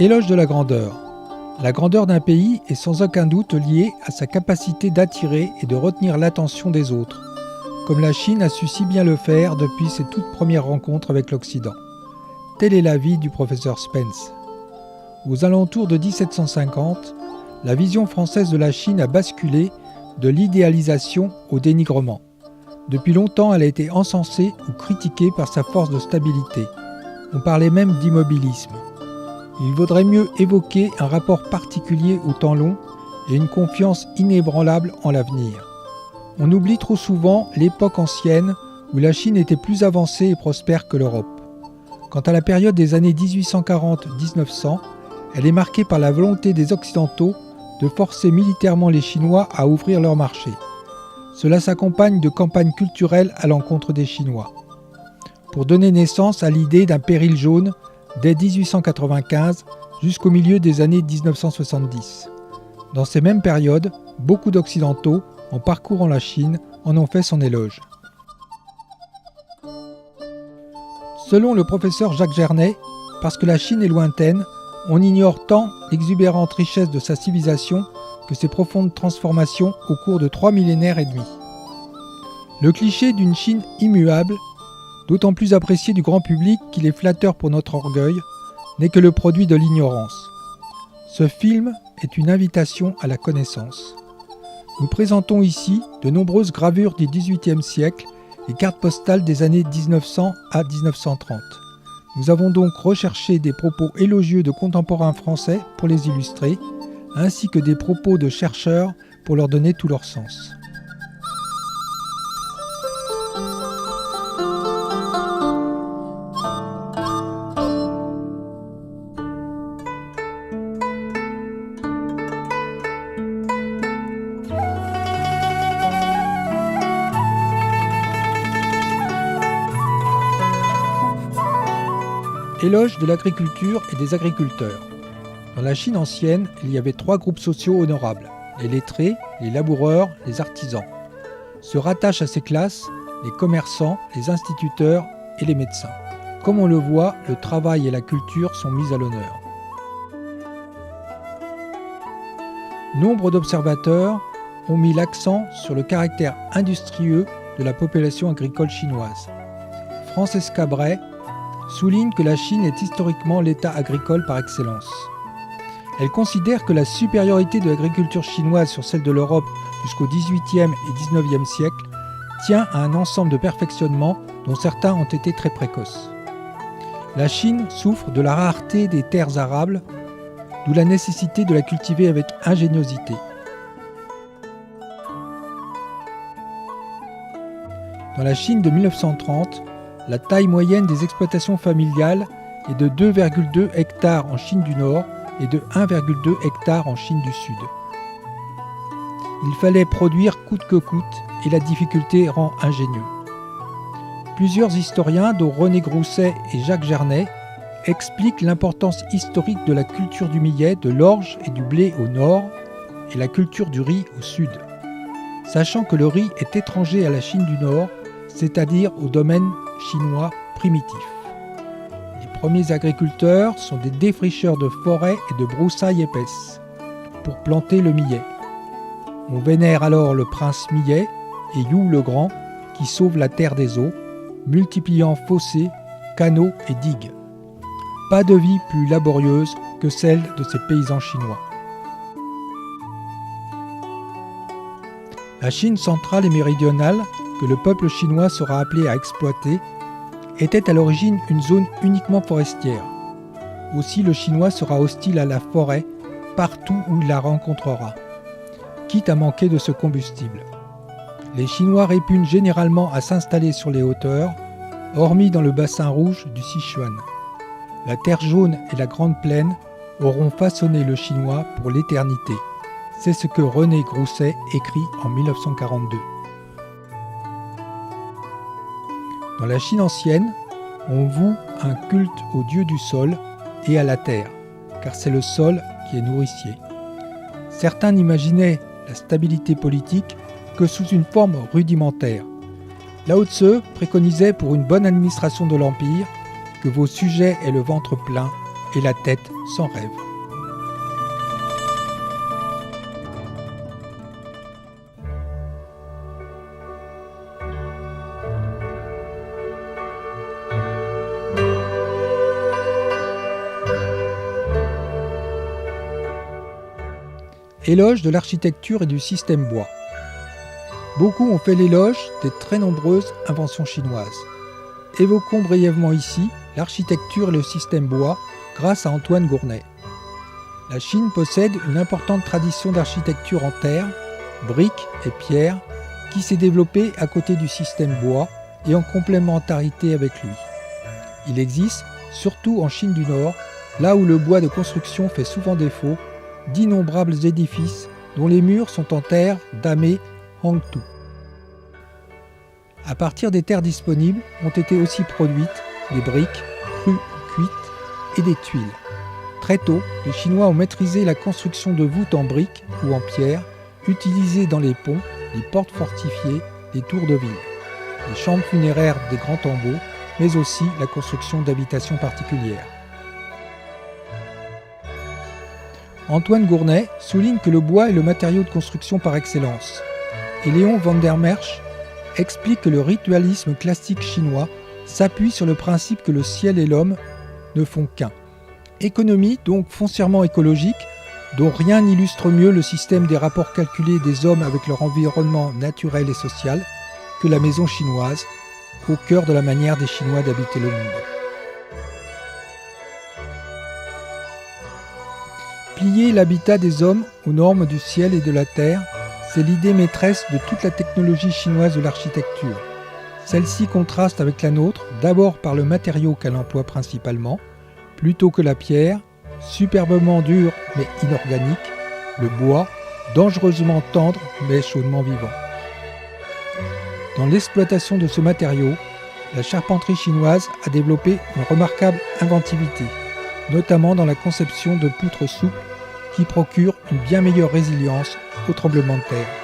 Éloge de la grandeur. La grandeur d'un pays est sans aucun doute liée à sa capacité d'attirer et de retenir l'attention des autres, comme la Chine a su si bien le faire depuis ses toutes premières rencontres avec l'Occident. Tel est l'avis du professeur Spence. Aux alentours de 1750, la vision française de la Chine a basculé de l'idéalisation au dénigrement. Depuis longtemps, elle a été encensée ou critiquée par sa force de stabilité. On parlait même d'immobilisme. Il vaudrait mieux évoquer un rapport particulier au temps long et une confiance inébranlable en l'avenir. On oublie trop souvent l'époque ancienne où la Chine était plus avancée et prospère que l'Europe. Quant à la période des années 1840-1900, elle est marquée par la volonté des Occidentaux de forcer militairement les Chinois à ouvrir leur marché. Cela s'accompagne de campagnes culturelles à l'encontre des Chinois. Pour donner naissance à l'idée d'un péril jaune dès 1895 jusqu'au milieu des années 1970. Dans ces mêmes périodes, beaucoup d'Occidentaux, en parcourant la Chine, en ont fait son éloge. Selon le professeur Jacques Gernet, parce que la Chine est lointaine, on ignore tant l'exubérante richesse de sa civilisation que ses profondes transformations au cours de 3 millénaires et demi. Le cliché d'une Chine immuable, d'autant plus apprécié du grand public qu'il est flatteur pour notre orgueil, n'est que le produit de l'ignorance. Ce film est une invitation à la connaissance. Nous présentons ici de nombreuses gravures du XVIIIe siècle et cartes postales des années 1900 à 1930. Nous avons donc recherché des propos élogieux de contemporains français pour les illustrer, ainsi que des propos de chercheurs pour leur donner tout leur sens. Éloge de l'agriculture et des agriculteurs. Dans la Chine ancienne, il y avait 3 groupes sociaux honorables, les lettrés, les laboureurs, les artisans. Se rattachent à ces classes les commerçants, les instituteurs et les médecins. Comme on le voit, le travail et la culture sont mis à l'honneur. Nombre d'observateurs ont mis l'accent sur le caractère industrieux de la population agricole chinoise. Francesca Bray souligne que la Chine est historiquement l'état agricole par excellence. Elle considère que la supériorité de l'agriculture chinoise sur celle de l'Europe jusqu'au XVIIIe et XIXe siècle tient à un ensemble de perfectionnements dont certains ont été très précoces. La Chine souffre de la rareté des terres arables, d'où la nécessité de la cultiver avec ingéniosité. Dans la Chine de 1930, la taille moyenne des exploitations familiales est de 2,2 hectares en Chine du Nord et de 1,2 hectares en Chine du Sud. Il fallait produire coûte que coûte et la difficulté rend ingénieux. Plusieurs historiens, dont René Grousset et Jacques Gernet, expliquent l'importance historique de la culture du millet, de l'orge et du blé au nord et la culture du riz au sud. Sachant que le riz est étranger à la Chine du Nord, c'est-à-dire au domaine chinois primitif. Les premiers agriculteurs sont des défricheurs de forêts et de broussailles épaisses pour planter le millet. On vénère alors le prince millet et You le Grand qui sauve la terre des eaux, multipliant fossés, canaux et digues. Pas de vie plus laborieuse que celle de ces paysans chinois. La Chine centrale et méridionale, que le peuple chinois sera appelé à exploiter, était à l'origine une zone uniquement forestière. Aussi le chinois sera hostile à la forêt partout où il la rencontrera, quitte à manquer de ce combustible. Les Chinois répugnent généralement à s'installer sur les hauteurs, hormis dans le bassin rouge du Sichuan. La terre jaune et la grande plaine auront façonné le chinois pour l'éternité. C'est ce que René Grousset écrit en 1942. Dans la Chine ancienne, on voue un culte au dieu du sol et à la terre, car c'est le sol qui est nourricier. Certains n'imaginaient la stabilité politique que sous une forme rudimentaire. Lao Tse préconisait pour une bonne administration de l'Empire que vos sujets aient le ventre plein et la tête sans rêve. Éloge de l'architecture et du système bois. Beaucoup ont fait l'éloge des très nombreuses inventions chinoises. Évoquons brièvement ici l'architecture et le système bois grâce à Antoine Gournay. La Chine possède une importante tradition d'architecture en terre, briques et pierre qui s'est développée à côté du système bois et en complémentarité avec lui. Il existe, surtout en Chine du Nord, là où le bois de construction fait souvent défaut, d'innombrables édifices dont les murs sont en terre damée Hangtu. À partir des terres disponibles ont été aussi produites des briques, crues ou cuites, et des tuiles. Très tôt, les Chinois ont maîtrisé la construction de voûtes en briques ou en pierre, utilisées dans les ponts, les portes fortifiées, les tours de ville, les chambres funéraires des grands tombeaux, mais aussi la construction d'habitations particulières. Antoine Gournay souligne que le bois est le matériau de construction par excellence. Et Léon van der Merch explique que le ritualisme classique chinois s'appuie sur le principe que le ciel et l'homme ne font qu'un. Économie donc foncièrement écologique, dont rien n'illustre mieux le système des rapports calculés des hommes avec leur environnement naturel et social que la maison chinoise, au cœur de la manière des Chinois d'habiter le monde. Plier l'habitat des hommes aux normes du ciel et de la terre, c'est l'idée maîtresse de toute la technologie chinoise de l'architecture. Celle-ci contraste avec la nôtre, d'abord par le matériau qu'elle emploie principalement, plutôt que la pierre, superbement dure mais inorganique, le bois, dangereusement tendre mais chaudement vivant. Dans l'exploitation de ce matériau, la charpenterie chinoise a développé une remarquable inventivité, notamment dans la conception de poutres souples qui procurent une bien meilleure résilience aux tremblements de terre.